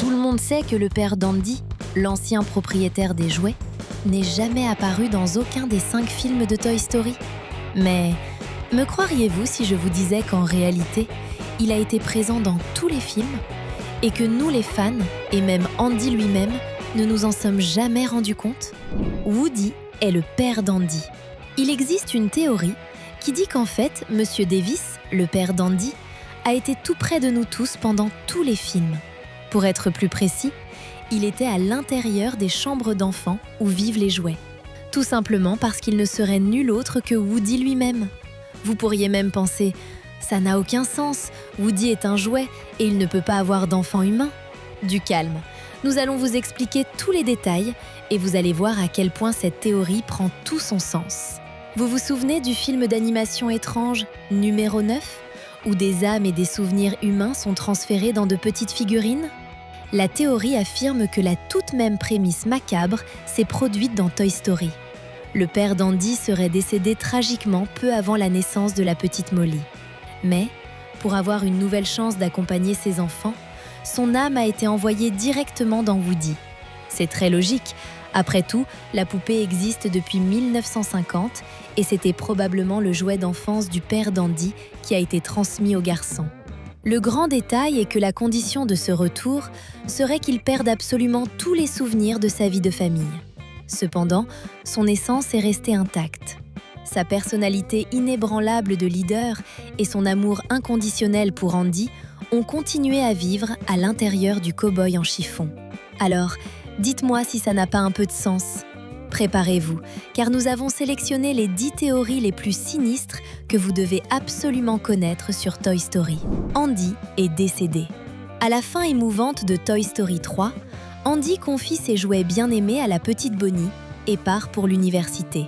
Tout le monde sait que le père d'Andy, l'ancien propriétaire des jouets, n'est jamais apparu dans aucun des 5 films de Toy Story. Mais me croiriez-vous si je vous disais qu'en réalité, il a été présent dans tous les films et que nous les fans, et même Andy lui-même, ne nous en sommes jamais rendus compte? Woody est le père d'Andy. Il existe une théorie qui dit qu'en fait, Monsieur Davis, le père d'Andy, a été tout près de nous tous pendant tous les films. Pour être plus précis, il était à l'intérieur des chambres d'enfants où vivent les jouets. Tout simplement parce qu'il ne serait nul autre que Woody lui-même. Vous pourriez même penser « ça n'a aucun sens, Woody est un jouet et il ne peut pas avoir d'enfant humain ». Du calme, nous allons vous expliquer tous les détails et vous allez voir à quel point cette théorie prend tout son sens. Vous vous souvenez du film d'animation étrange numéro 9, où des âmes et des souvenirs humains sont transférés dans de petites figurines? La théorie affirme que la toute même prémisse macabre s'est produite dans Toy Story. Le père d'Andy serait décédé tragiquement peu avant la naissance de la petite Molly. Mais, pour avoir une nouvelle chance d'accompagner ses enfants, son âme a été envoyée directement dans Woody. C'est très logique. Après tout, la poupée existe depuis 1950 et c'était probablement le jouet d'enfance du père d'Andy qui a été transmis au garçon. Le grand détail est que la condition de ce retour serait qu'il perde absolument tous les souvenirs de sa vie de famille. Cependant, son essence est restée intacte. Sa personnalité inébranlable de leader et son amour inconditionnel pour Andy ont continué à vivre à l'intérieur du cow-boy en chiffon. Alors, dites-moi si ça n'a pas un peu de sens. Préparez-vous, car nous avons sélectionné les 10 théories les plus sinistres que vous devez absolument connaître sur Toy Story. Andy est décédé. À la fin émouvante de Toy Story 3, Andy confie ses jouets bien-aimés à la petite Bonnie et part pour l'université.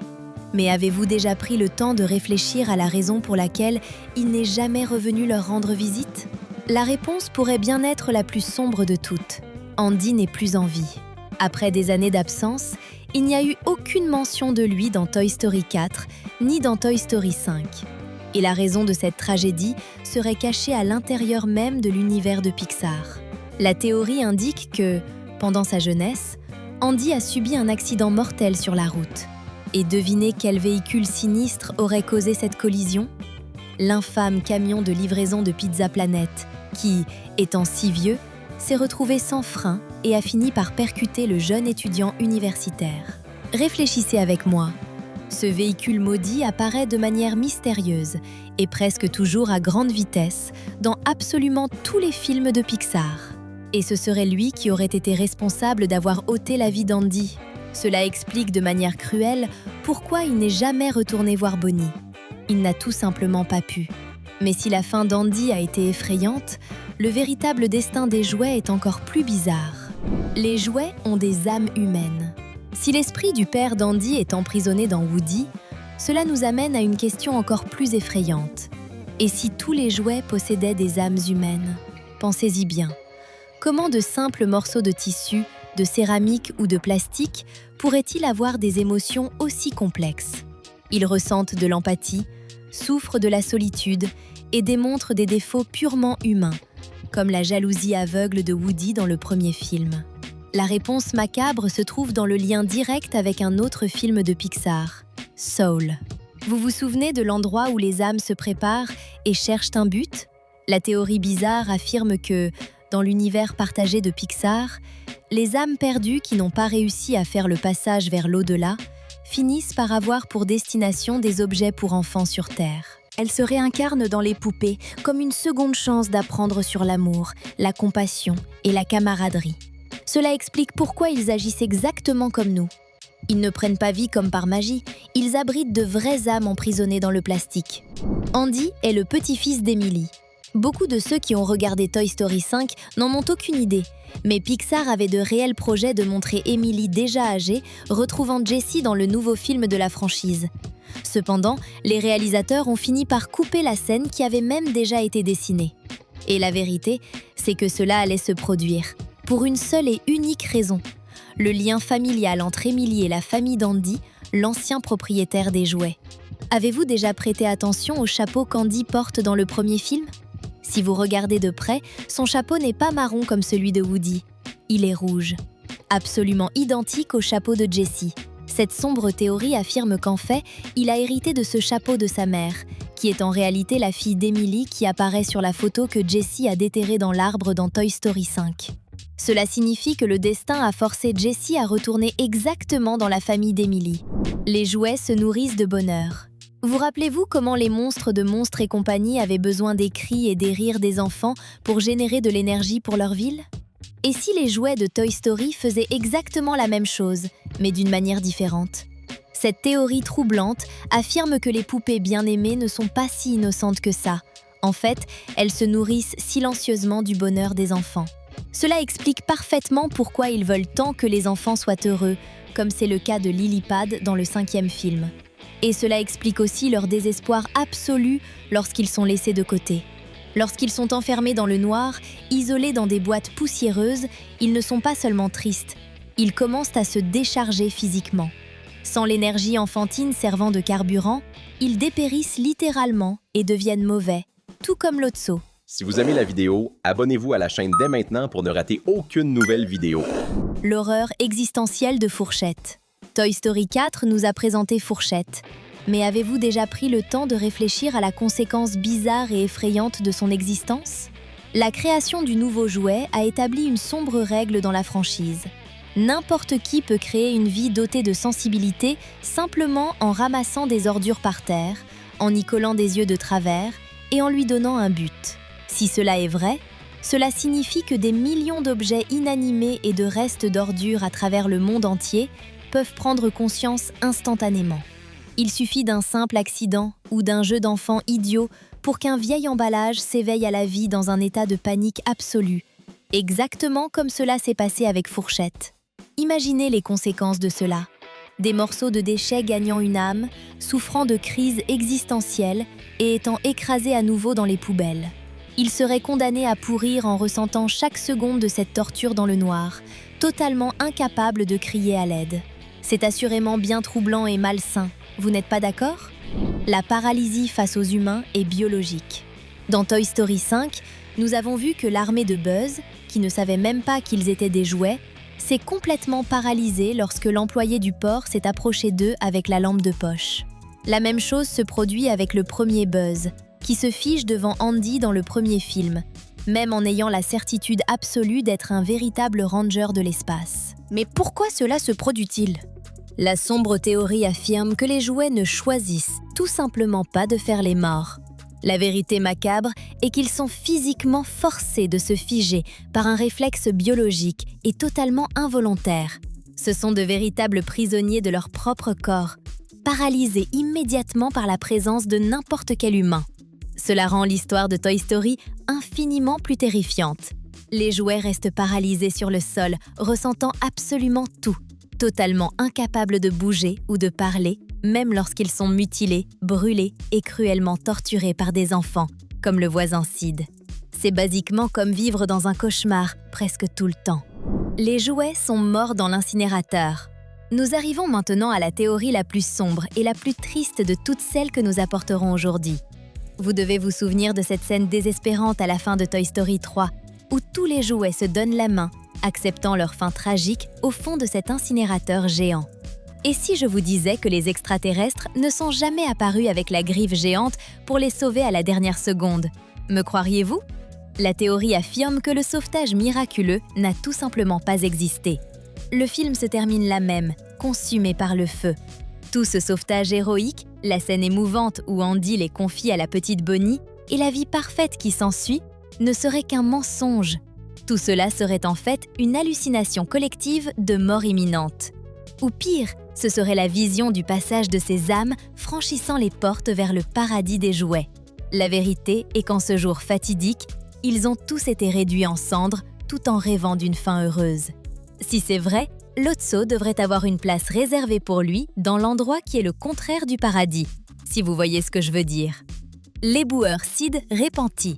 Mais avez-vous déjà pris le temps de réfléchir à la raison pour laquelle il n'est jamais revenu leur rendre visite? La réponse pourrait bien être la plus sombre de toutes. Andy n'est plus en vie. Après des années d'absence, il n'y a eu aucune mention de lui dans Toy Story 4, ni dans Toy Story 5. Et la raison de cette tragédie serait cachée à l'intérieur même de l'univers de Pixar. La théorie indique que, pendant sa jeunesse, Andy a subi un accident mortel sur la route. Et devinez quel véhicule sinistre aurait causé cette collision? L'infâme camion de livraison de Pizza Planet, qui, étant si vieux, s'est retrouvé sans frein et a fini par percuter le jeune étudiant universitaire. Réfléchissez avec moi. Ce véhicule maudit apparaît de manière mystérieuse et presque toujours à grande vitesse dans absolument tous les films de Pixar. Et ce serait lui qui aurait été responsable d'avoir ôté la vie d'Andy. Cela explique de manière cruelle pourquoi il n'est jamais retourné voir Bonnie. Il n'a tout simplement pas pu. Mais si la fin d'Andy a été effrayante, le véritable destin des jouets est encore plus bizarre. Les jouets ont des âmes humaines. Si l'esprit du père d'Andy est emprisonné dans Woody, cela nous amène à une question encore plus effrayante. Et si tous les jouets possédaient des âmes humaines? Pensez-y bien. Comment de simples morceaux de tissu, de céramique ou de plastique pourraient-ils avoir des émotions aussi complexes? Ils ressentent de l'empathie, souffrent de la solitude et démontrent des défauts purement humains, comme la jalousie aveugle de Woody dans le premier film. La réponse macabre se trouve dans le lien direct avec un autre film de Pixar, Soul. Vous vous souvenez de l'endroit où les âmes se préparent et cherchent un but? La théorie bizarre affirme que, dans l'univers partagé de Pixar, les âmes perdues qui n'ont pas réussi à faire le passage vers l'au-delà finissent par avoir pour destination des objets pour enfants sur Terre. Elles se réincarnent dans les poupées comme une seconde chance d'apprendre sur l'amour, la compassion et la camaraderie. Cela explique pourquoi ils agissent exactement comme nous. Ils ne prennent pas vie comme par magie, ils abritent de vraies âmes emprisonnées dans le plastique. Andy est le petit-fils d'Emily. Beaucoup de ceux qui ont regardé Toy Story 5 n'en ont aucune idée, mais Pixar avait de réels projets de montrer Emily déjà âgée, retrouvant Jessie dans le nouveau film de la franchise. Cependant, les réalisateurs ont fini par couper la scène qui avait même déjà été dessinée. Et la vérité, c'est que cela allait se produire, pour une seule et unique raison. Le lien familial entre Emily et la famille d'Andy, l'ancien propriétaire des jouets. Avez-vous déjà prêté attention au chapeau qu'Andy porte dans le premier film? Si vous regardez de près, son chapeau n'est pas marron comme celui de Woody. Il est rouge, absolument identique au chapeau de Jessie. Cette sombre théorie affirme qu'en fait, il a hérité de ce chapeau de sa mère, qui est en réalité la fille d'Emily qui apparaît sur la photo que Jessie a déterrée dans l'arbre dans Toy Story 5. Cela signifie que le destin a forcé Jessie à retourner exactement dans la famille d'Emily. Les jouets se nourrissent de bonheur. Vous rappelez-vous comment les monstres de Monstres et compagnie avaient besoin des cris et des rires des enfants pour générer de l'énergie pour leur ville? Et si les jouets de Toy Story faisaient exactement la même chose, mais d'une manière différente? Cette théorie troublante affirme que les poupées bien-aimées ne sont pas si innocentes que ça. En fait, elles se nourrissent silencieusement du bonheur des enfants. Cela explique parfaitement pourquoi ils veulent tant que les enfants soient heureux, comme c'est le cas de Lilypad dans le 5e film. Et cela explique aussi leur désespoir absolu lorsqu'ils sont laissés de côté. Lorsqu'ils sont enfermés dans le noir, isolés dans des boîtes poussiéreuses, ils ne sont pas seulement tristes, ils commencent à se décharger physiquement. Sans l'énergie enfantine servant de carburant, ils dépérissent littéralement et deviennent mauvais, tout comme Lotso. Si vous aimez la vidéo, abonnez-vous à la chaîne dès maintenant pour ne rater aucune nouvelle vidéo. L'horreur existentielle de Fourchette. Toy Story 4 nous a présenté Fourchette. Mais avez-vous déjà pris le temps de réfléchir à la conséquence bizarre et effrayante de son existence? La création du nouveau jouet a établi une sombre règle dans la franchise. N'importe qui peut créer une vie dotée de sensibilité simplement en ramassant des ordures par terre, en y collant des yeux de travers et en lui donnant un but. Si cela est vrai, cela signifie que des millions d'objets inanimés et de restes d'ordures à travers le monde entier peuvent prendre conscience instantanément. Il suffit d'un simple accident ou d'un jeu d'enfant idiot pour qu'un vieil emballage s'éveille à la vie dans un état de panique absolue, exactement comme cela s'est passé avec Fourchette. Imaginez les conséquences de cela. Des morceaux de déchets gagnant une âme, souffrant de crises existentielles et étant écrasés à nouveau dans les poubelles. Ils seraient condamnés à pourrir en ressentant chaque seconde de cette torture dans le noir, totalement incapables de crier à l'aide. C'est assurément bien troublant et malsain, vous n'êtes pas d'accord? La paralysie face aux humains est biologique. Dans Toy Story 5, nous avons vu que l'armée de Buzz, qui ne savait même pas qu'ils étaient des jouets, s'est complètement paralysée lorsque l'employé du port s'est approché d'eux avec la lampe de poche. La même chose se produit avec le premier Buzz, qui se fige devant Andy dans le premier film, même en ayant la certitude absolue d'être un véritable ranger de l'espace. Mais pourquoi cela se produit-il? La sombre théorie affirme que les jouets ne choisissent tout simplement pas de faire les morts. La vérité macabre est qu'ils sont physiquement forcés de se figer par un réflexe biologique et totalement involontaire. Ce sont de véritables prisonniers de leur propre corps, paralysés immédiatement par la présence de n'importe quel humain. Cela rend l'histoire de Toy Story infiniment plus terrifiante. Les jouets restent paralysés sur le sol, ressentant absolument tout, totalement incapables de bouger ou de parler, même lorsqu'ils sont mutilés, brûlés et cruellement torturés par des enfants, comme le voisin Sid. C'est basiquement comme vivre dans un cauchemar, presque tout le temps. Les jouets sont morts dans l'incinérateur. Nous arrivons maintenant à la théorie la plus sombre et la plus triste de toutes celles que nous apporterons aujourd'hui. Vous devez vous souvenir de cette scène désespérante à la fin de Toy Story 3, où tous les jouets se donnent la main, acceptant leur fin tragique au fond de cet incinérateur géant. Et si je vous disais que les extraterrestres ne sont jamais apparus avec la griffe géante pour les sauver à la dernière seconde? Me croiriez-vous? La théorie affirme que le sauvetage miraculeux n'a tout simplement pas existé. Le film se termine là même, consumé par le feu. Tout ce sauvetage héroïque, la scène émouvante où Andy les confie à la petite Bonnie et la vie parfaite qui s'ensuit, ne serait qu'un mensonge. Tout cela serait en fait une hallucination collective de mort imminente. Ou pire, ce serait la vision du passage de ces âmes franchissant les portes vers le paradis des jouets. La vérité est qu'en ce jour fatidique, ils ont tous été réduits en cendres tout en rêvant d'une fin heureuse. Si c'est vrai, Lotso devrait avoir une place réservée pour lui dans l'endroit qui est le contraire du paradis, si vous voyez ce que je veux dire. L'éboueur Sid Repenti.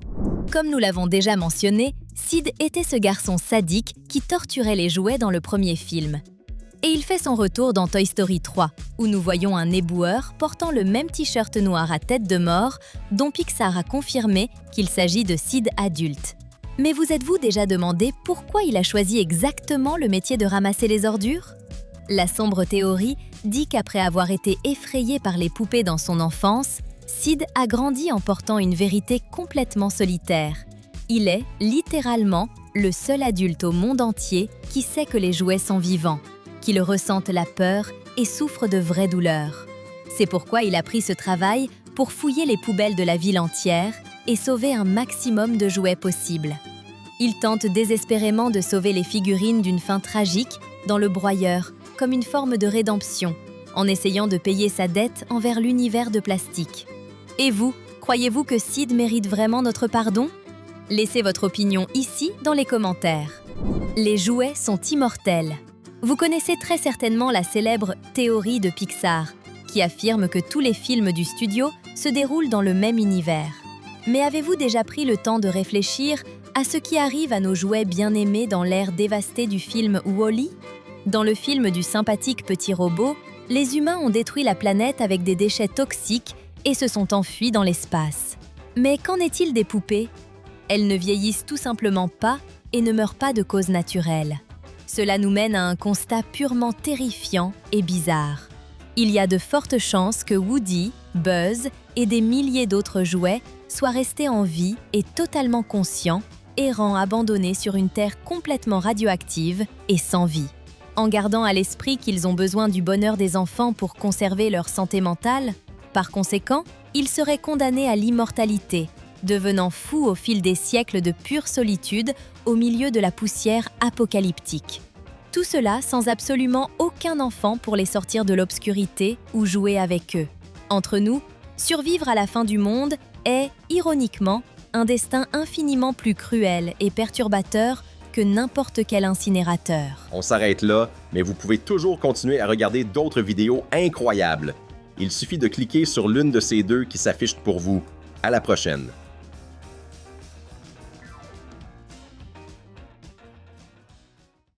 Comme nous l'avons déjà mentionné, Sid était ce garçon sadique qui torturait les jouets dans le premier film. Et il fait son retour dans Toy Story 3, où nous voyons un éboueur portant le même t-shirt noir à tête de mort dont Pixar a confirmé qu'il s'agit de Sid adulte. Mais vous êtes-vous déjà demandé pourquoi il a choisi exactement le métier de ramasser les ordures? La sombre théorie dit qu'après avoir été effrayé par les poupées dans son enfance, Sid a grandi en portant une vérité complètement solitaire. Il est, littéralement, le seul adulte au monde entier qui sait que les jouets sont vivants, qu'ils ressentent la peur et souffrent de vraies douleurs. C'est pourquoi il a pris ce travail pour fouiller les poubelles de la ville entière et sauver un maximum de jouets possibles. Il tente désespérément de sauver les figurines d'une fin tragique dans le broyeur, comme une forme de rédemption, en essayant de payer sa dette envers l'univers de plastique. Et vous, croyez-vous que Sid mérite vraiment notre pardon? Laissez votre opinion ici dans les commentaires. Les jouets sont immortels. Vous connaissez très certainement la célèbre théorie de Pixar, qui affirme que tous les films du studio se déroulent dans le même univers. Mais avez-vous déjà pris le temps de réfléchir à ce qui arrive à nos jouets bien-aimés dans l'ère dévastée du film Wall-E? Dans le film du sympathique petit robot, les humains ont détruit la planète avec des déchets toxiques et se sont enfuis dans l'espace. Mais qu'en est-il des poupées? Elles ne vieillissent tout simplement pas et ne meurent pas de cause naturelle. Cela nous mène à un constat purement terrifiant et bizarre. Il y a de fortes chances que Woody, Buzz et des milliers d'autres jouets soient restés en vie et totalement conscients, errant abandonnés sur une Terre complètement radioactive et sans vie. En gardant à l'esprit qu'ils ont besoin du bonheur des enfants pour conserver leur santé mentale, par conséquent, ils seraient condamnés à l'immortalité, devenant fous au fil des siècles de pure solitude au milieu de la poussière apocalyptique. Tout cela sans absolument aucun enfant pour les sortir de l'obscurité ou jouer avec eux. Entre nous, survivre à la fin du monde est, ironiquement, un destin infiniment plus cruel et perturbateur que n'importe quel incinérateur. On s'arrête là, mais vous pouvez toujours continuer à regarder d'autres vidéos incroyables. Il suffit de cliquer sur l'une de ces deux qui s'affichent pour vous. À la prochaine!